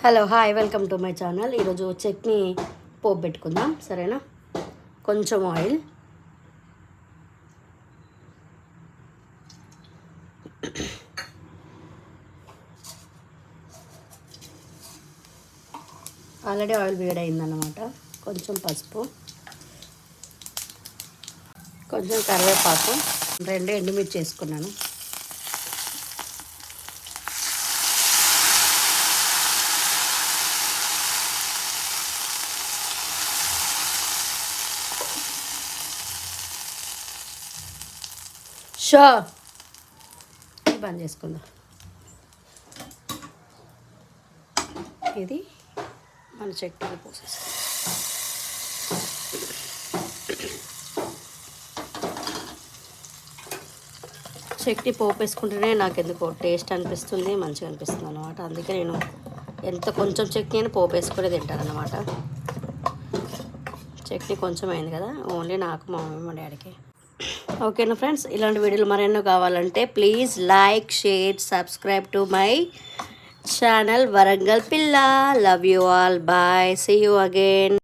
Hello hi welcome to my channel. ఈరోజు చట్నీ పోపు పెట్టుకుందాం, సరేనా? కొంచెం ఆయిల్, ఆల్రెడీ ఆయిల్ వేడైందన్నమాట. కొంచెం పసుపు, కొంచెం కరివేపాకు, 2 ఎండుమిర్చి వేసుకున్నాను. బంద్ చేసుకుందాం. ఇది మన చట్నీ పోసేస్తాం. చట్నీ పోపు వేసుకుంటేనే నాకు ఎందుకో టేస్ట్ అనిపిస్తుంది, మంచిగా అనిపిస్తుంది అనమాట. అందుకే నేను కొంచెం చట్నీ అని పోపు వేసుకొని తింటాను అనమాట. చట్నీ కొంచెం అయింది కదా, ఓన్లీ నాకు, మా మమ్మీ, మా డాడీకి. ఓకేనా ఫ్రెండ్స్, ఇలాంటి వీడియోలు మరెన్నో కావాలంటే please like, share, subscribe to my channel Warangal పిల్ల. Love you all, bye, see you again.